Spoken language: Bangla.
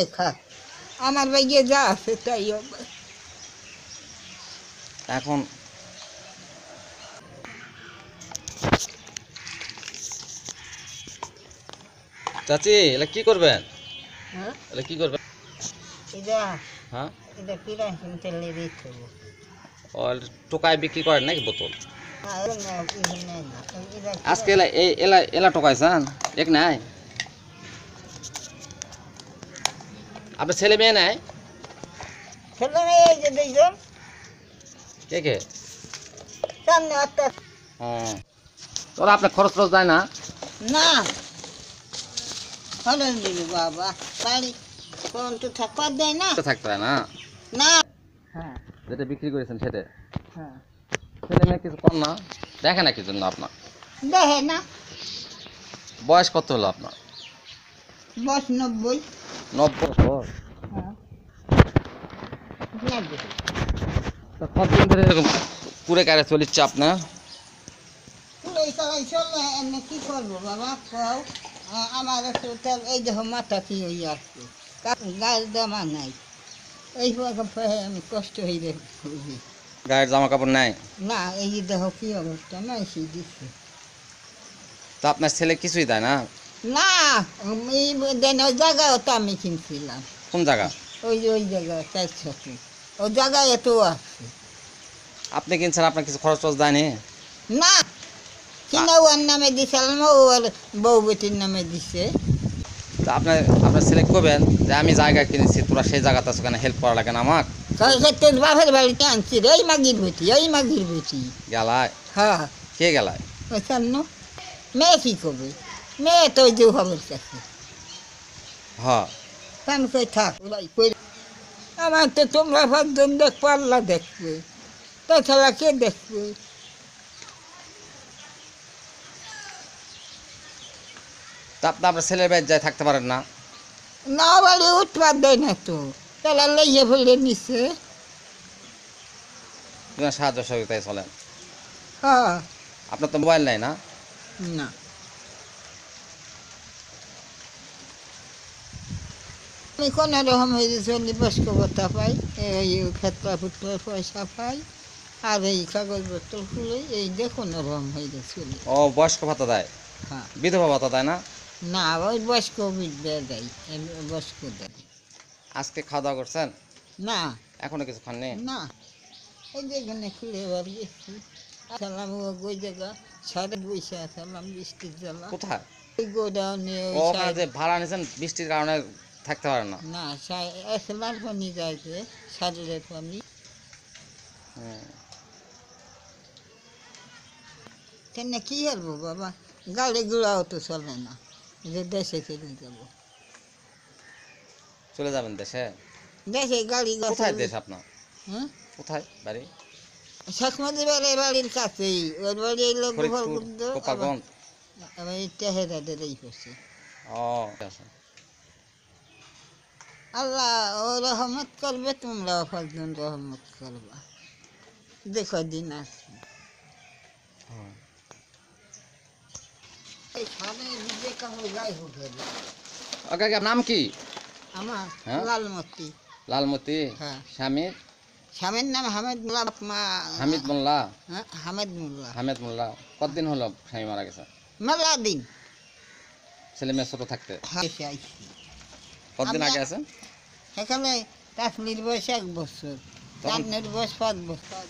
দেখা আমার ভাইয়ে যা আছে তাই হবে। এখন চাচি এলা কি করবেন? হ্যাঁ এলা কি করবেন? এটা হ্যাঁ, এটা কিরাসিন তেলে দিতে হবে। ও টোকায় বিক্রি করেন নাকি বোতল? হ্যাঁ এরকম নেই না এটা আজকে এলা এই এলা এলা টোকাইছেন এক নাই? আপনার ছেলে মেয়ে নাই? ছেলে মেয়ে এই যে দেখবেন কে কে? সামনে একটা ও তোরা আপনার খরচ টরচ যায় না? না খরচ দিবি বাবা বাড়ি কোন তো থাকবার দেয় না থাকতে হয় না, না হ্যাঁ যেটা বিক্রি করেছেন সেটা হ্যাঁ ছেলে মেয়ে কিছু কম না দেখে না কি জন্য আপনার? দেখে না বয়স কত হলো আপনার? 90 90 বছর। হ্যাঁ তা কতদিন ধরে এরকম কুড়ে কারে চলিচ্ছে আপনার? এই সবাই চললে এমনি কি করবো বাবা কও আমার একটু এই দেখো মাথা কি হয়ে আসছে গায়ের দামা নাই এই আমি কষ্ট হয়ে দেখি গায়ের জামা কাপড় নাই? না এই যে দেখো কি অবস্থা নাই সে দিচ্ছে তো আপনার ছেলে কিছুই দেয় না? না এই দেন ওই জায়গাও তো আমি কিনছিলাম কোন জায়গা? ওই জায়গায় 400 ওই জায়গায় এত আসছে আপনি কিনছেন, আপনার কিছু খরচ টরচ দেয়নি? না কিনা ওর নামে দিছিলাম ও ওর বউ বেটির নামে দিছে তো আপনার আপনার ছেলে কবেন যে আমি জায়গা কিনেছি, তোরা সেই জায়গাতে আছো কেন, হেল্প করা লাগে না আমার? তোর বাপের বাড়িতে আনছি রে এই মাগির বেটি গেলায়? হ্যাঁ কে গেলায়? ওই সামনে মেয়ে কী করবে মেয়ে তো ওই যে হবের কাছে হ্যাঁ, আমি কই থাক ওরাই করে আমার তো তোমরা পাঁচজন দেখবো আল্লাহ দেখবে তাছাড়া কে দেখবে তা আপনি আপনার ছেলের বাড়ি যায় থাকতে পারেন না? না বাড়ি উঠবার দেয় না তো তারা লইয়ে ফেলে নিছে সাহায্য সহযোগিতায় চলেন? হ্যাঁ আপনার তো মোবাইল নাই না? না আমি কোনো রকম হয়ে চলি বস্ক ভত্তা পাই এই খেতলা ফুটলার পয়সা পাই আর এই কাগজপত্র খুলে এই যে কোনো রকম হয়ে চলি ও বয়স্ক ভাতা দেয়, হ্যাঁ বিধবা ভাতা দেয় না? না ওই বয়স্ক বিদ্যা দেয় বয়স্ক দেয় আজকে খাওয়া দাওয়া করছেন? না এখনো কিছু খাননি? না এই যে এখানে খুলে এবার গেছি আসলাম ওই জায়গা সাড়ে বৈশে আসলাম বৃষ্টির জ্বালা কোথায়? ওই গোডাউনে ও ওখানে যে ভাড়া নিয়েছেন বৃষ্টির কারণে থাকতে পারেন না? না আসলার পানি যাইছে সারের পানি কেন কি করবো বাবা গাড়ি ঘোড়াও তো চলে না যে দেশে চলে যাবো চলে যাবেন দেশে? দেশে গাড়ি কোথায় দেশ আপনার? হ্যাঁ কোথায় বাড়ি? শেখমতি বাড়ির কাছেই ওর বাড়ি এলো ফরিদপুর, গোপালগঞ্জ? আমার টেহেরাদের এই করছে ও আচ্ছা। আল্লাহ ও রহমত করবে তোমরাও পাঁচজন রহমত করবা দেখো দিন আসছে এই খানে নিজে কাহো গায়ে উঠে ওকে নাম কি? আমার হ্যাঁ? লালমতি লালমতি? হ্যাঁ স্বামীর? স্বামীর নাম হামিদ মোল্লা হামিদ মোল্লা? হ্যাঁ হামিদ মোল্লা হামিদ মোল্লা। কতদিন হলো স্বামী মারা গেছে? মেলা দিন ছেলে মেয়ে ছোট থাকতে? আইছি কতদিন আগে আছেন? সেখানে তাসলির বয়স 1 বছর, চাঁদের বয়স 5 বছর।